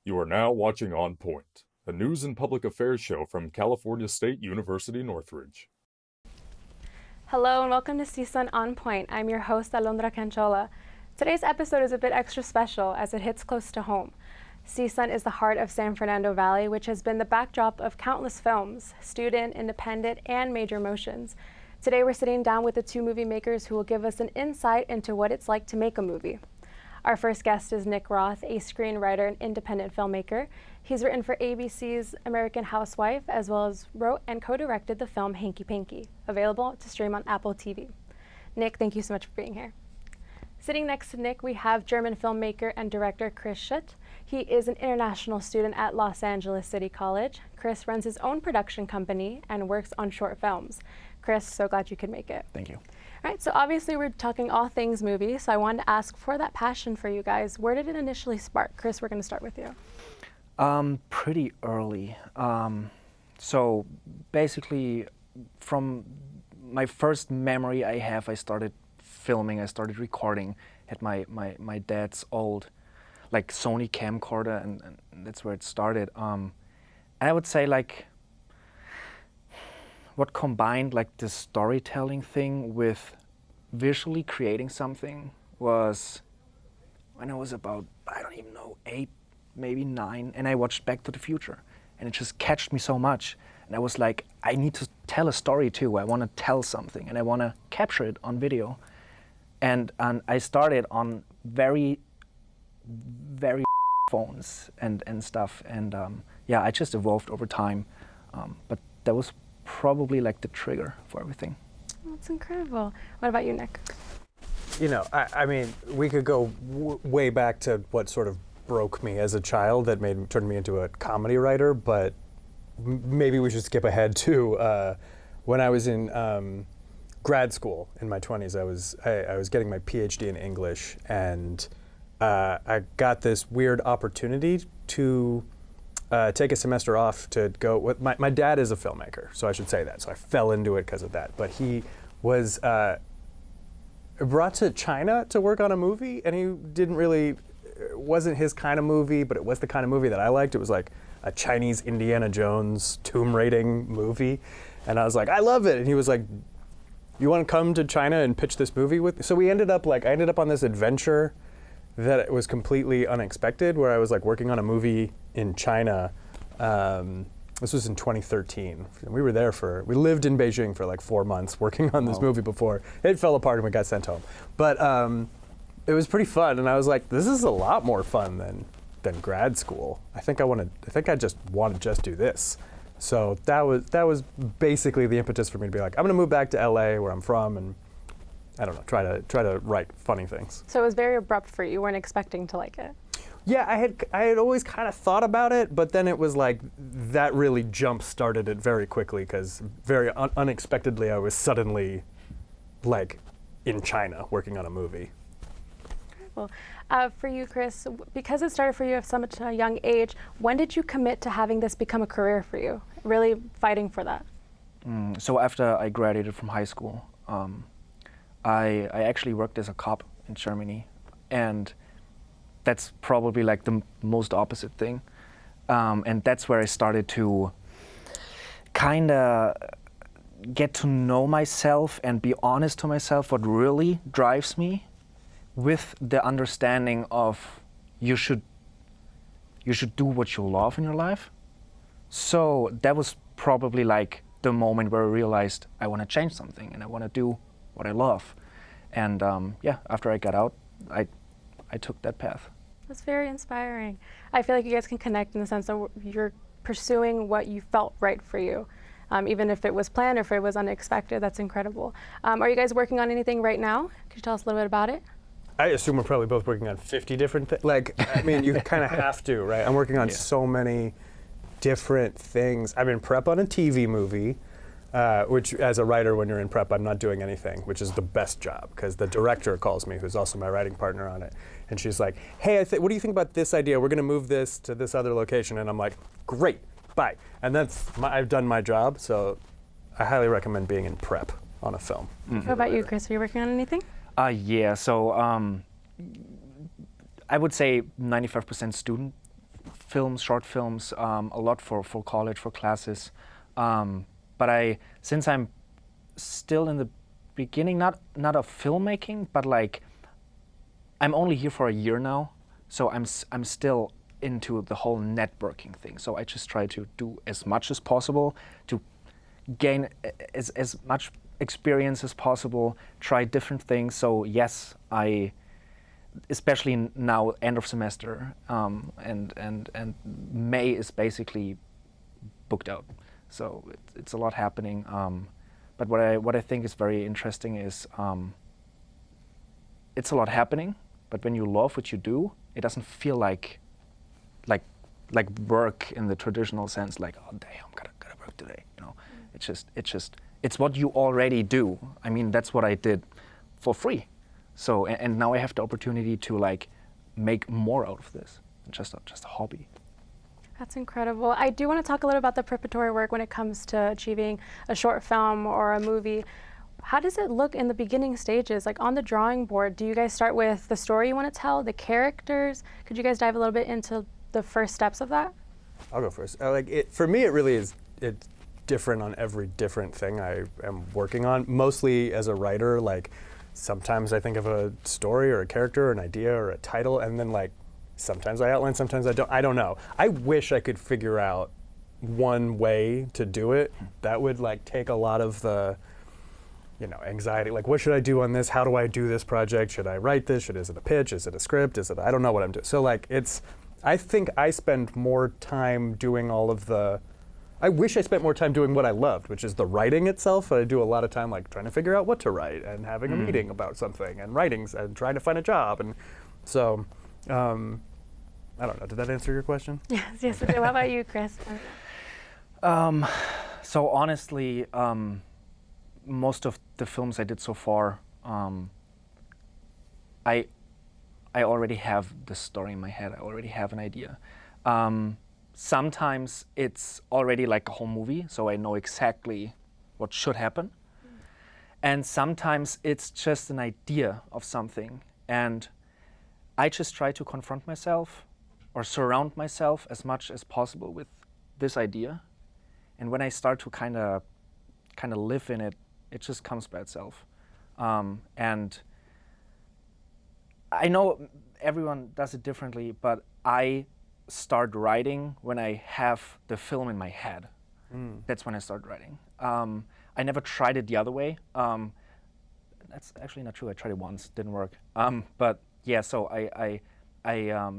You are now watching On Point, a news and public affairs show from California State University, Northridge. Hello and welcome to CSUN On Point. I'm your host, Alondra Canchola. Today's episode is a bit extra special as it hits close to home. CSUN is the heart of San Fernando Valley, which has been the backdrop of countless films, student, independent, and major motions. Today we're sitting down with the two movie makers who will give us an insight into what it's like to make a movie. Our first guest is Nick Roth, a screenwriter and independent filmmaker. He's written for ABC's American Housewife, as well as wrote and co-directed the film Hanky Panky, available to stream on Apple TV. Nick, thank you so much for being here. Sitting next to Nick, we have German filmmaker and director Chris Schuett. He is an international student at Los Angeles City College. Chris runs his own production company and works on short films. Chris, so glad you could make it. Thank you. All right, so obviously we're talking all things movies, so I wanted to ask, for that passion for you guys, where did it initially spark? Chris, we're going to start with you. Pretty early. So basically, from my first memory I have, I started filming, I started recording at my dad's old like Sony camcorder, and that's where it started. And I would say like what combined like the storytelling thing with visually creating something was when I was about, I don't even know, 8, maybe 9, and I watched Back to the Future, and it just catched me so much. And I was like, I need to tell a story too. I want to tell something, and I want to capture it on video. And I started on very phones and stuff, and yeah, I just evolved over time. But that was probably like the trigger for everything. That's incredible. What about you, Nick? You know, I mean, we could go way back to what sort of broke me as a child that turned me into a comedy writer, but maybe we should skip ahead to when I was in grad school in my 20s. I was getting my PhD in English, and I got this weird opportunity to take a semester off to go with my dad is a filmmaker, so I should say that. So I fell into it because of that. But he was brought to China to work on a movie, and he wasn't his kind of movie, but it was the kind of movie that I liked. It was like a Chinese Indiana Jones tomb raiding movie. And I was like, I love it. And he was like, you want to come to China and pitch this movie with me? So I ended up on this adventure that was completely unexpected, where I was like working on a movie in China. This was in 2013. We lived in Beijing for like 4 months working on this movie before it fell apart and we got sent home. But it was pretty fun, and I was like, this is a lot more fun than grad school. I think I just want to do this. So that was basically the impetus for me to be like, I'm gonna move back to LA where I'm from, and I don't know, try to write funny things. So it was very abrupt for you. You weren't expecting to like it. Yeah, I had always kind of thought about it, but then it was like that really jump-started it very quickly, because very unexpectedly I was suddenly like in China working on a movie. Well, for you, Chris, because it started for you at such a young age, when did you commit to having this become a career for you, really fighting for that? So after I graduated from high school, I actually worked as a cop in Germany, and that's probably like the most opposite thing. And that's where I started to kind of get to know myself and be honest to myself what really drives me, with the understanding of you should do what you love in your life. So that was probably like the moment where I realized I want to change something and I want to do what I love. And yeah, after I got out, I took that path. That's very inspiring. I feel like you guys can connect in the sense that you're pursuing what you felt right for you. Even if it was planned or if it was unexpected, that's incredible. Are you guys working on anything right now? Could you tell us a little bit about it? I assume we're probably both working on 50 different things. Like, I mean, you kind of have to, right? I'm working on so many different things. I'm in prep on a TV movie, which as a writer, when you're in prep, I'm not doing anything, which is the best job, because the director calls me, who's also my writing partner on it, and she's like, hey, what do you think about this idea? We're going to move this to this other location. And I'm like, great, bye. And I've done my job, so I highly recommend being in prep on a film. What about you, Chris? Are you working on anything? Yeah, so I would say 95% student films, short films, a lot for college, for classes. But since I'm still in the beginning, not of filmmaking, but like I'm only here for a year now, so I'm still into the whole networking thing. So I just try to do as much as possible to gain as much experience as possible, try different things. So yes, especially now, end of semester, and May is basically booked out. So it's a lot happening. But what I think is very interesting is it's a lot happening. But when you love what you do, it doesn't feel like work in the traditional sense. Like, oh damn, gotta work today. You know, it's what you already do. I mean, that's what I did for free. So and now I have the opportunity to like make more out of this, just a hobby. That's incredible. I do want to talk a little about the preparatory work when it comes to achieving a short film or a movie. How does it look in the beginning stages? Like on the drawing board, do you guys start with the story you want to tell, the characters? Could you guys dive a little bit into the first steps of that? I'll go first. For me, it really is. It's different on every different thing I am working on. Mostly as a writer, like sometimes I think of a story or a character or an idea or a title, and then like sometimes I outline, sometimes I don't. I don't know. I wish I could figure out one way to do it. That would like take a lot of the anxiety, like what should I do on this? How do I do this project? Should I write this? Is it a pitch? Is it a script? I don't know what I'm doing. So like I think I spend more time doing I wish I spent more time doing what I loved, which is the writing itself. I do a lot of time like trying to figure out what to write and having a meeting about something and writings and trying to find a job. And so, I don't know, did that answer your question? Yes, it did. What about you, Chris? So honestly, most of the films I did so far, I already have the story in my head. I already have an idea. Sometimes it's already like a whole movie, so I know exactly what should happen. And sometimes it's just an idea of something, and I just try to confront myself or surround myself as much as possible with this idea. And when I start to kind of live in it, it just comes by itself. And I know everyone does it differently, but I start writing when I have the film in my head. That's when I start writing. I never tried it the other way. That's actually not true. I tried it once, didn't work. But yeah, so I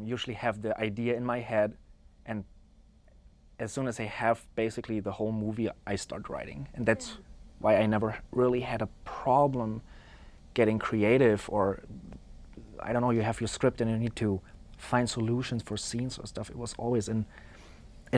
usually have the idea in my head, and as soon as I have basically the whole movie, I start writing. And that's why I never really had a problem getting creative, or I don't know, you have your script and you need to find solutions for scenes or stuff. It was always in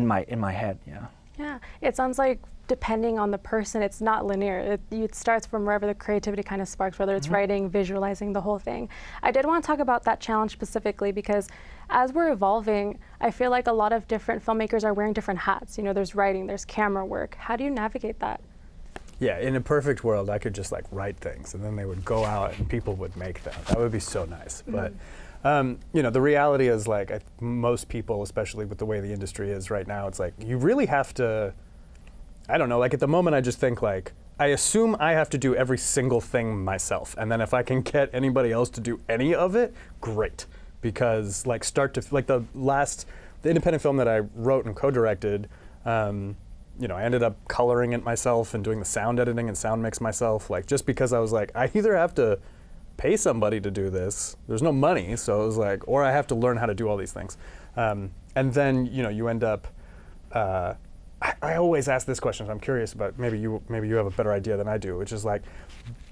my head, yeah. Yeah, it sounds like depending on the person, it's not linear. It starts from wherever the creativity kind of sparks, whether it's writing, visualizing, the whole thing. I did want to talk about that challenge specifically because as we're evolving, I feel like a lot of different filmmakers are wearing different hats. You know, there's writing, there's camera work. How do you navigate that? Yeah, in a perfect world, I could just like write things and then they would go out and people would make them. That would be so nice. But the reality is like most people, especially with the way the industry is right now, it's like you really have to, I don't know, like at the moment I just think like, I assume I have to do every single thing myself. And then if I can get anybody else to do any of it, great. Because like the independent film that I wrote and co-directed, I ended up coloring it myself and doing the sound editing and sound mix myself, like just because I was like, I either have to pay somebody to do this, there's no money, so it was like, or I have to learn how to do all these things. And then, you end up, I always ask this question, so I'm curious about, maybe you have a better idea than I do, which is like,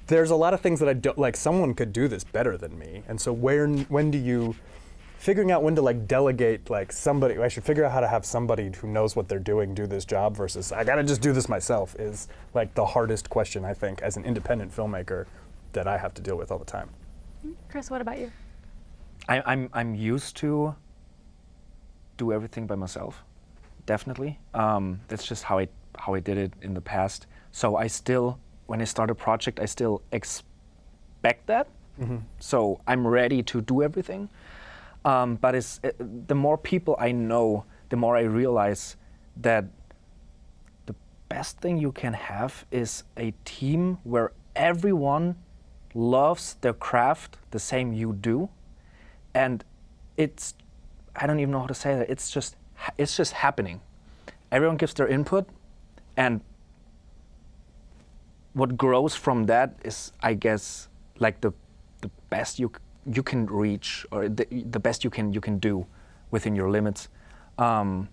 there's a lot of things that I don't, like someone could do this better than me, and so when do you, figuring out when to like delegate like somebody, I should figure out how to have somebody who knows what they're doing do this job versus I gotta just do this myself is like the hardest question I think as an independent filmmaker that I have to deal with all the time. Chris, what about you? I'm used to do everything by myself, definitely. That's just how I did it in the past. So I still, when I start a project, I still expect that. So I'm ready to do everything. But the more people I know, the more I realize that the best thing you can have is a team where everyone loves their craft the same you do. And I don't even know how to say that, it's just happening. Everyone gives their input, and what grows from that is, I guess, like the best you can reach, or the best you can do within your limits. But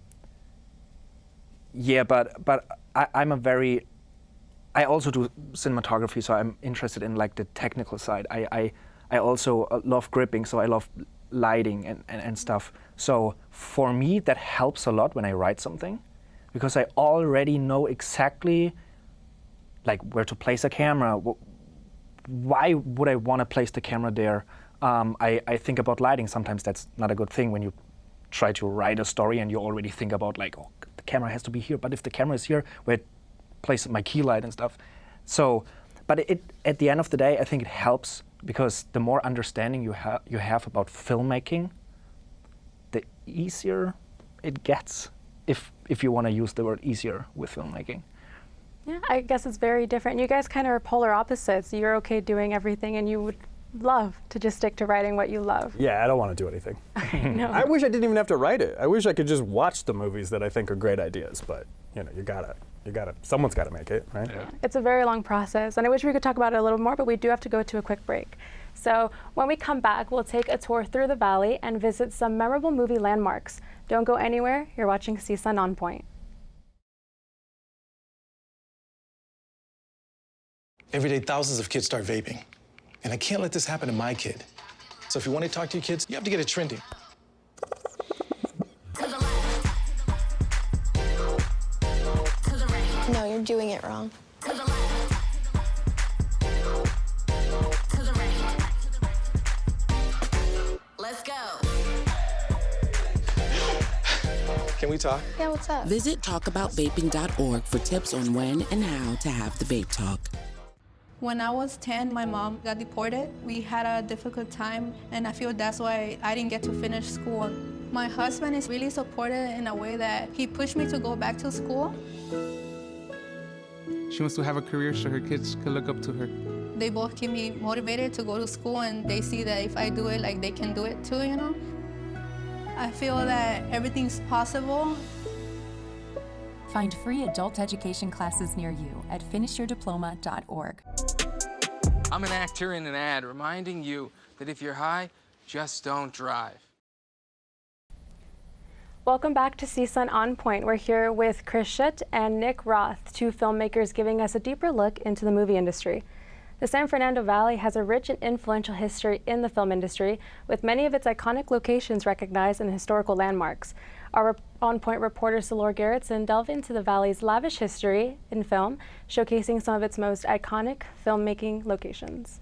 I also do cinematography, so I'm interested in like the technical side. I also love gripping, so I love lighting and stuff. So for me, that helps a lot when I write something, because I already know exactly like where to place a camera. Why would I want to place the camera there? I think about lighting. Sometimes that's not a good thing when you try to write a story and you already think about like, oh, the camera has to be here. But if the camera is here, where place my key light and stuff. So, but at the end of the day, I think it helps, because the more understanding you have about filmmaking, the easier it gets, if you want to use the word easier with filmmaking. Yeah, I guess it's very different. You guys kind of are polar opposites. You're okay doing everything, and you would love to just stick to writing what you love. Yeah, I don't want to do anything. No. I wish I didn't even have to write it. I wish I could just watch the movies that I think are great ideas, but you gotta, someone's gotta make it, right? Yeah. It's a very long process, and I wish we could talk about it a little more, but we do have to go to a quick break. So when we come back, we'll take a tour through the valley and visit some memorable movie landmarks. Don't go anywhere. You're watching CSUN On Point. Every day, thousands of kids start vaping. And I can't let this happen to my kid. So if you want to talk to your kids, you have to get it trending. No, you're doing it wrong. Let's go. Can we talk? Yeah, what's up? Visit talkaboutvaping.org for tips on when and how to have the vape talk. When I was 10, my mom got deported. We had a difficult time, and I feel that's why I didn't get to finish school. My husband is really supportive in a way that he pushed me to go back to school. She wants to have a career so her kids can look up to her. They both keep me motivated to go to school, and they see that if I do it, like they can do it too, you know? I feel that everything's possible. Find free adult education classes near you at finishyourdiploma.org. I'm an actor in an ad reminding you that if you're high, just don't drive. Welcome back to CSUN On Point. We're here with Chris Schuett and Nick Roth, two filmmakers giving us a deeper look into the movie industry. The San Fernando Valley has a rich and influential history in the film industry, with many of its iconic locations recognized in historical landmarks. Our On Point reporter Salor Gerritsen delved into the valley's lavish history in film, showcasing some of its most iconic filmmaking locations.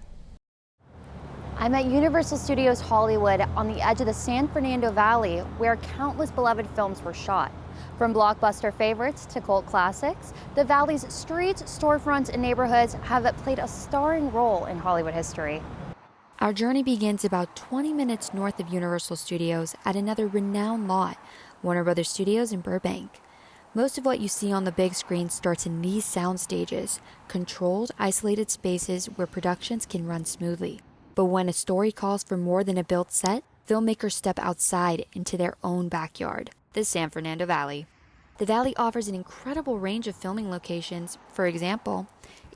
I'm at Universal Studios Hollywood on the edge of the San Fernando Valley, where countless beloved films were shot. From blockbuster favorites to cult classics, the valley's streets, storefronts, and neighborhoods have played a starring role in Hollywood history. Our journey begins about 20 minutes north of Universal Studios at another renowned lot, Warner Brothers Studios in Burbank. Most of what you see on the big screen starts in these sound stages, controlled, isolated spaces where productions can run smoothly. But when a story calls for more than a built set, filmmakers step outside into their own backyard, the San Fernando Valley. The valley offers an incredible range of filming locations. For example,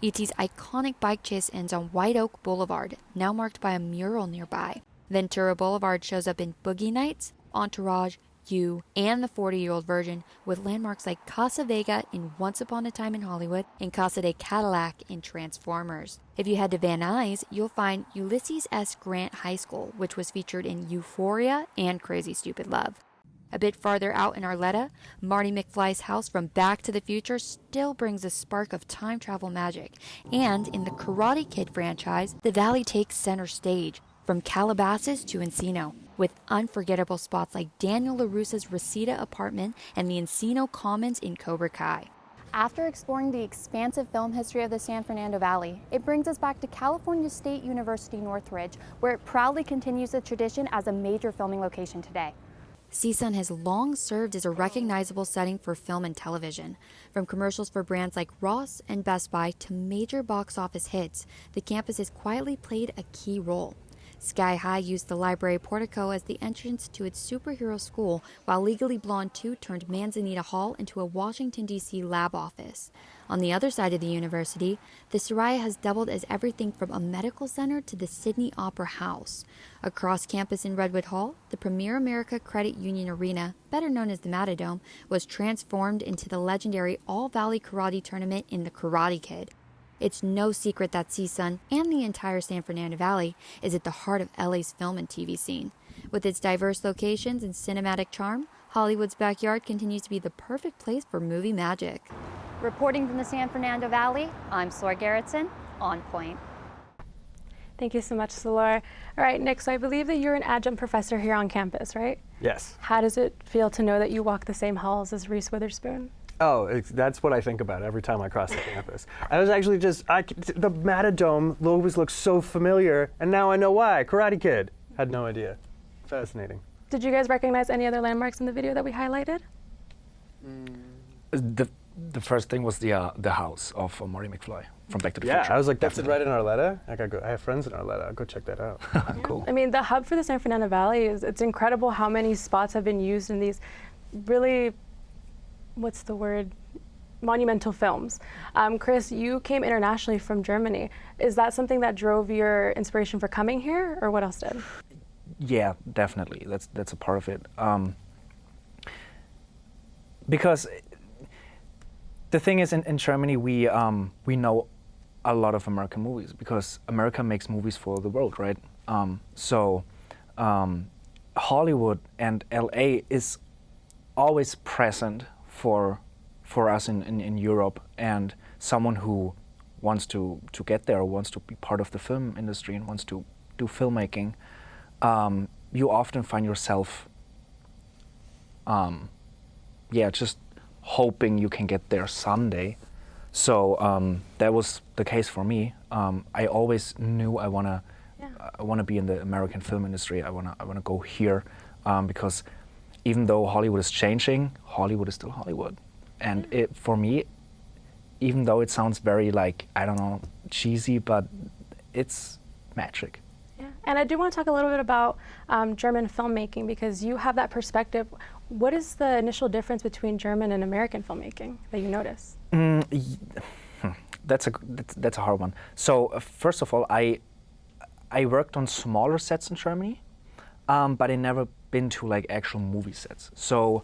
E.T.'s iconic bike chase ends on White Oak Boulevard, now marked by a mural nearby. Ventura Boulevard shows up in Boogie Nights, Entourage, You, and the 40-year-old version, with landmarks like Casa Vega in Once Upon a Time in Hollywood and Casa de Cadillac in Transformers. If you head to Van Nuys, you'll find Ulysses S. Grant High School, which was featured in Euphoria and Crazy Stupid Love. A bit farther out in Arleta, Marty McFly's house from Back to the Future still brings a spark of time travel magic. And in the Karate Kid franchise, the valley takes center stage, from Calabasas to Encino, with unforgettable spots like Daniel LaRussa's Reseda apartment and the Encino Commons in Cobra Kai. After exploring the expansive film history of the San Fernando Valley, it brings us back to California State University Northridge, where it proudly continues the tradition as a major filming location today. CSUN has long served as a recognizable setting for film and television. From commercials for brands like Roth and Best Buy to major box office hits, the campus has quietly played a key role. Sky High used the library portico as the entrance to its superhero school, while Legally Blonde 2 turned Manzanita Hall into a Washington, D.C. lab office. On the other side of the university, the Soraya has doubled as everything from a medical center to the Sydney Opera House. Across campus in Redwood Hall, the Premier America Credit Union Arena, better known as the Matadome, was transformed into the legendary All-Valley Karate Tournament in the Karate Kid. It's no secret that CSUN and the entire San Fernando Valley is at the heart of LA's film and TV scene. With its diverse locations and cinematic charm, Hollywood's backyard continues to be the perfect place for movie magic. Reporting from the San Fernando Valley, I'm Soar Gerritsen, On Point. Thank you so much, Solar. All right, Nick, so I believe that you're an adjunct professor here on campus, right? Yes. How does it feel to know that you walk the same halls as Reese Witherspoon? Oh, that's what I think about every time I cross the campus. I was actually the Matadome always looks so familiar, and now I know why. Karate Kid. Had no idea. Fascinating. Did you guys recognize any other landmarks in the video that we highlighted? The first thing was the house of Marty McFly from Back to the Future. Yeah, I was like, that's right in Arleta. I have friends in Arleta. I'll go check that out. Cool. I mean, the hub for the San Fernando Valley it's incredible how many spots have been used in these really, what's the word, monumental films. Chris, you came internationally from Germany. Is that something that drove your inspiration for coming here, or what else did? Yeah, definitely. That's a part of it. Because the thing is, in Germany, we know a lot of American movies because America makes movies for the world, right? So Hollywood and LA is always present for us in Europe, and someone who wants to get there, wants to be part of the film industry and wants to do filmmaking, you often find yourself just hoping you can get there someday. So that was the case for me. I always knew I wanna be in the American film industry. I wanna go here because even though Hollywood is changing, Hollywood is still Hollywood. And for me, even though it sounds very cheesy, but it's magic. Yeah, and I do want to talk a little bit about German filmmaking because you have that perspective. What is the initial difference between German and American filmmaking that you notice? That's a hard one. So first of all, I worked on smaller sets in Germany, but I never been to like actual movie sets. So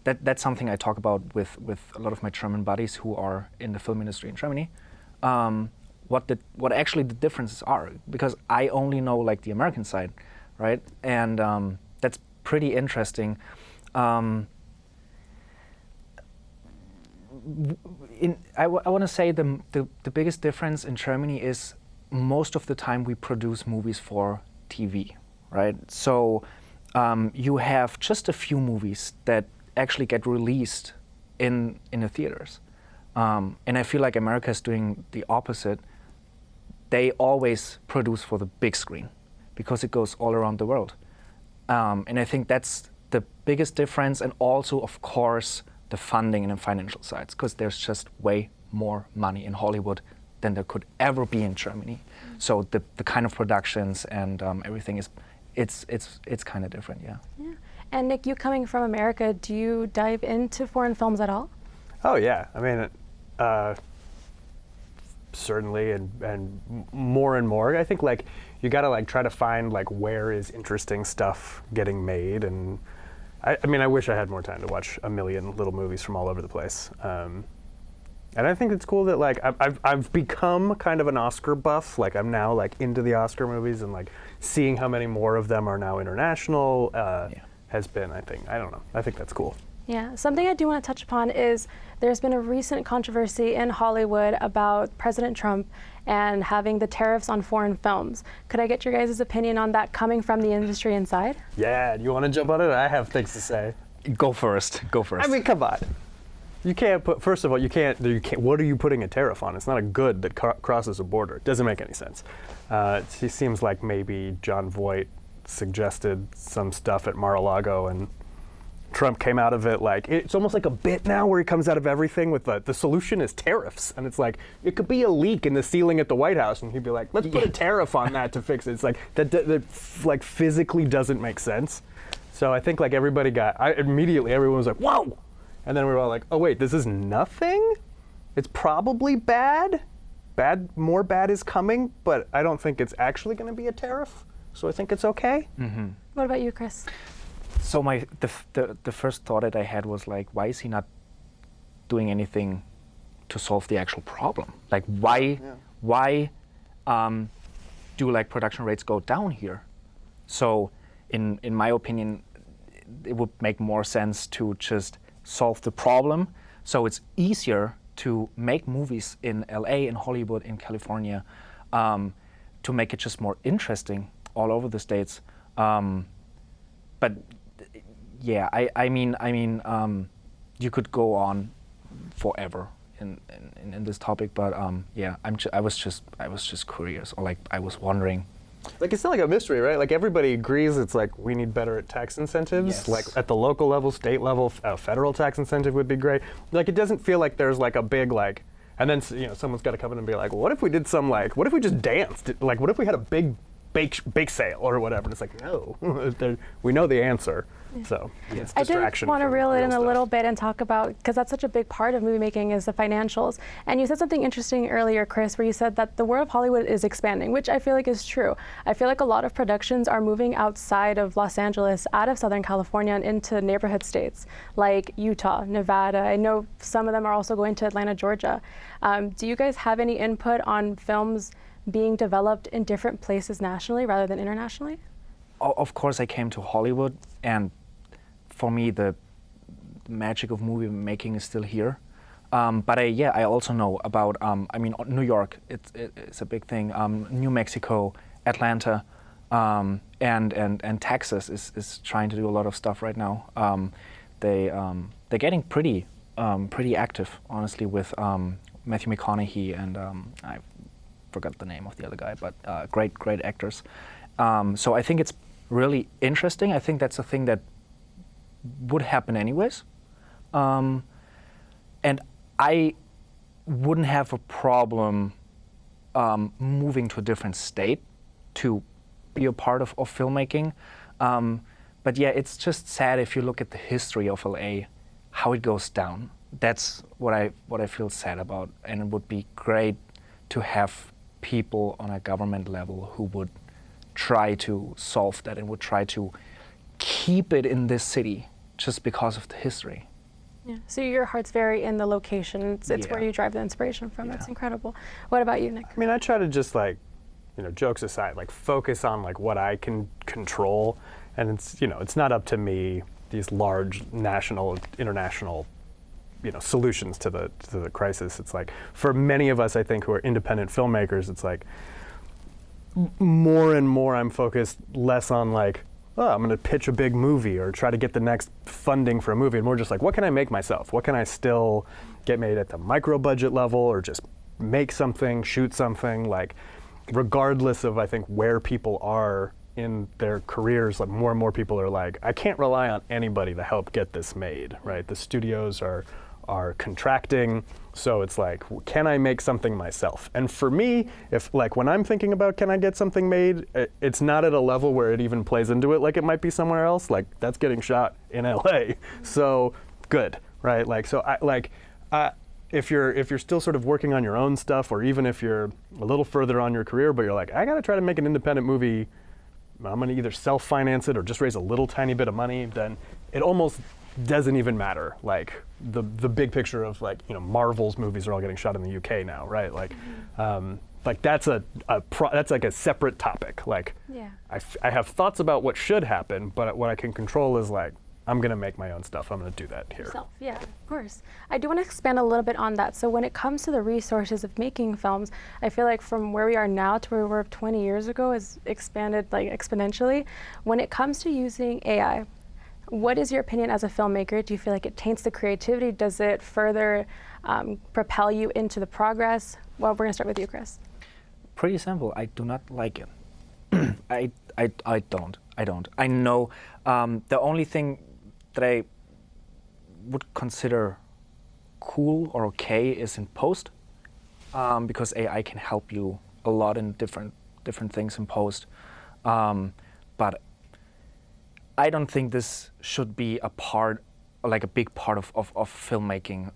that's something I talk about with a lot of my German buddies who are in the film industry in Germany. What actually the differences are, because I only know like the American side, right? And that's pretty interesting. I want to say the biggest difference in Germany is most of the time we produce movies for TV, right? So you have just a few movies that actually get released in the theaters. And I feel like America is doing the opposite. They always produce for the big screen because it goes all around the world. And I think that's the biggest difference, and also, of course, the funding and the financial sides, because there's just way more money in Hollywood than there could ever be in Germany. So the kind of productions and everything it's kind of different, yeah. Yeah. And Nick, you coming from America, do you dive into foreign films at all? Oh yeah, I mean, certainly, and more and more. I think like you gotta like try to find like where is interesting stuff getting made, and I mean I wish I had more time to watch a million little movies from all over the place. And I think it's cool that like I've become kind of an Oscar buff. Like I'm now like into the Oscar movies, and like seeing how many more of them are now international has been, I think that's cool. Yeah, something I do want to touch upon is there's been a recent controversy in Hollywood about President Trump and having the tariffs on foreign films. Could I get your guys' opinion on that coming from the industry inside? Yeah, do you want to jump on it? I have things to say. Go first. I mean, come on. You can't put. First of all, you can't. What are you putting a tariff on? It's not a good that crosses a border. It doesn't make any sense. It seems like maybe John Voight suggested some stuff at Mar-a-Lago, and Trump came out of it like it's almost like a bit now where he comes out of everything with the solution is tariffs, and it's like it could be a leak in the ceiling at the White House, and he'd be like, let's put a tariff on that to fix it. It's like that like physically doesn't make sense. So I think like immediately everyone was like, whoa. And then we were all like, oh wait, this is nothing? It's probably bad. More bad is coming, but I don't think it's actually going to be a tariff. So I think it's okay. Mm-hmm. What about you, Chris? So the first thought that I had was like, why is he not doing anything to solve the actual problem? Like why do like production rates go down here? So in my opinion, it would make more sense to just solve the problem. So it's easier to make movies in LA, in Hollywood, in California, to make it just more interesting all over the States. But yeah, I mean, you could go on forever in this topic, but yeah, I was just curious, or like I was wondering. Like it's not like a mystery, right? Like everybody agrees it's like we need better tax incentives. Yes. Like at the local level, state level, a federal tax incentive would be great. Like it doesn't feel like there's like a big like, and then someone's got to come in and be like, well, what if we did some like, what if we just danced? Like what if we had a big bake sale or whatever? And it's like no, we know the answer. So it's distraction. I did want to reel it in a stuff. little bit and talk about, because that's such a big part of movie making is the financials. And you said something interesting earlier, Chris, where you said that the world of Hollywood is expanding, which I feel like is true. I feel like a lot of productions are moving outside of Los Angeles, out of Southern California and into neighborhood states like Utah, Nevada. I know some of them are also going to Atlanta, Georgia. Do you guys have any input on films being developed in different places nationally rather than internationally? Of course, I came to Hollywood, and for me, the magic of movie making is still here. But I also know about, New York, it's a big thing. New Mexico, Atlanta, and Texas is trying to do a lot of stuff right now. They're getting pretty active, honestly, with Matthew McConaughey and I forgot the name of the other guy, but great actors. So I think it's really interesting. I think that's a thing that would happen anyways. And I wouldn't have a problem moving to a different state to be a part of filmmaking. But yeah, it's just sad if you look at the history of LA, how it goes down. That's what I feel sad about, and it would be great to have people on a government level who would try to solve that and would try to keep it in this city just because of the history. Yeah. So your heart's very in the location. It's where you drive the inspiration from. That's incredible. What about you, Nick? I mean, I try to just like, jokes aside, like focus on like what I can control, and it's not up to me these large national, international, solutions to the crisis. It's like for many of us, I think, who are independent filmmakers, it's like more and more I'm focused less on like, oh, I'm going to pitch a big movie or try to get the next funding for a movie, and more just like, what can I make myself? What can I still get made at the micro budget level, or just make something, shoot something, like regardless of, I think, where people are in their careers, like more and more people are like, I can't rely on anybody to help get this made, right? The studios are contracting, so it's like, can I make something myself? And for me, if like when I'm thinking about can I get something made, it's not at a level where it even plays into it like it might be somewhere else. Like that's getting shot in LA, so good, right? Like so, if you're still sort of working on your own stuff, or even if you're a little further on your career, but you're like, I gotta try to make an independent movie, I'm gonna either self-finance it or just raise a little tiny bit of money, then it almost doesn't even matter. Like the big picture of like, Marvel's movies are all getting shot in the UK now, right? Like, like that's that's like a separate topic. Like, I have thoughts about what should happen, but what I can control is like, I'm gonna make my own stuff. I'm gonna do that here. Yourself. Yeah, of course. I do want to expand a little bit on that. So when it comes to the resources of making films, I feel like from where we are now to where we were 20 years ago has expanded like exponentially. When it comes to using AI, What is your opinion as a filmmaker? Do you feel like it taints the creativity? Does it further propel you into the progress? Well, we're going to start with you, Chris. Pretty simple. I do not like it. I don't. I know the only thing that I would consider cool or okay is in post, because AI can help you a lot in different things in post. But I don't think this should be a part, like a big part of filmmaking.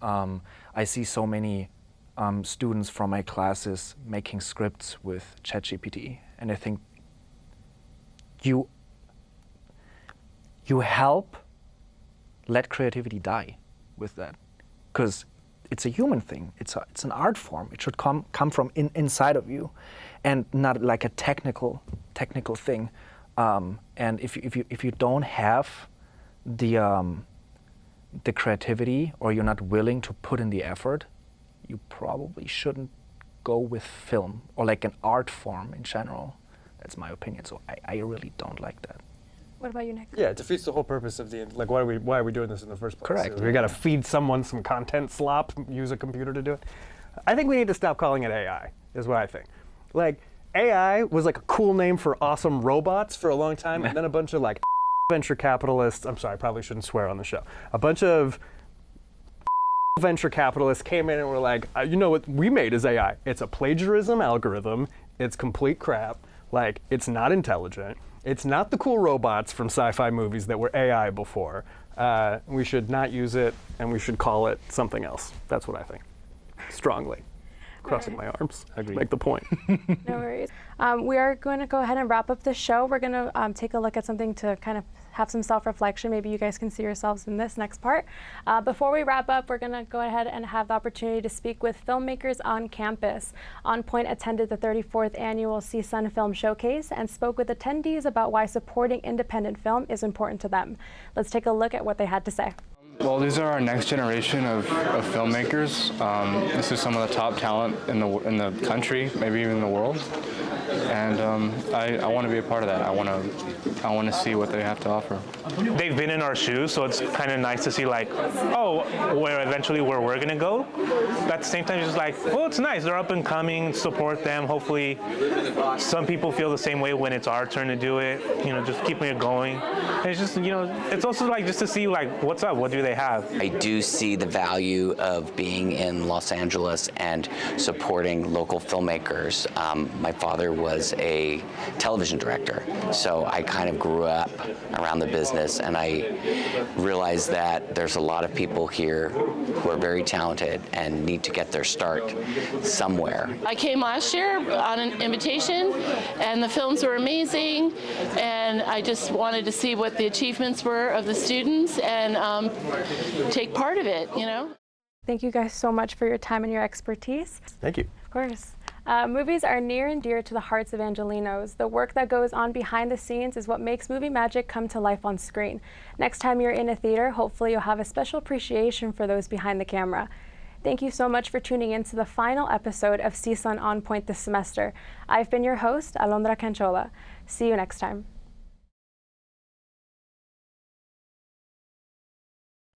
I see so many students from my classes making scripts with ChatGPT, and I think you help let creativity die with that, because it's a human thing. It's an art form. It should come from inside of you, and not like a technical thing. And if you don't have the creativity, or you're not willing to put in the effort, you probably shouldn't go with film or like an art form in general. That's my opinion. So I really don't like that. What about you, Nick? Yeah, it defeats the whole purpose of like why are we doing this in the first place? Correct. We got to feed someone some content slop, use a computer to do it. I think we need to stop calling it AI, is what I think. Like, AI was like a cool name for awesome robots for a long time, and then a bunch of like venture capitalists, I'm sorry, I probably shouldn't swear on the show, a bunch of venture capitalists came in and were like, you know what we made is AI. It's a plagiarism algorithm, it's complete crap, like it's not intelligent, it's not the cool robots from sci-fi movies that were AI before. We should not use it, and we should call it something else. That's what I think, strongly. Crossing my arms. Agreed. Make the point. No worries. We are going to go ahead and wrap up the show. We're going to take a look at something to kind of have some self-reflection. Maybe you guys can see yourselves in this next part. Before we wrap up, we're going to go ahead and have the opportunity to speak with filmmakers on campus. On Point attended the 34th annual CSUN Film Showcase and spoke with attendees about why supporting independent film is important to them. Let's take a look at what they had to say. Well, these are our next generation of filmmakers. This is some of the top talent in the country, maybe even the world. And I want to be a part of that. I want to see what they have to offer. They've been in our shoes, so it's kind of nice to see like, oh, where we're gonna go. But at the same time, it's just like, well, it's nice. They're up and coming. Support them. Hopefully, some people feel the same way when it's our turn to do it. You know, just keeping it going. And it's just, you know, it's also like just to see like what's up. What do they have? I do see the value of being in Los Angeles and supporting local filmmakers. My father was a television director, so I kind of grew up around the business, and I realized that there's a lot of people here who are very talented and need to get their start somewhere. I came last year on an invitation, and the films were amazing, and I just wanted to see what the achievements were of the students and take part of it, you know? Thank you guys so much for your time and your expertise. Thank you. Of course. Movies are near and dear to the hearts of Angelinos. The work that goes on behind the scenes is what makes movie magic come to life on screen. Next time you're in a theater, hopefully you'll have a special appreciation for those behind the camera. Thank you so much for tuning in to the final episode of CSUN On Point this semester. I've been your host, Alondra Canchola. See you next time.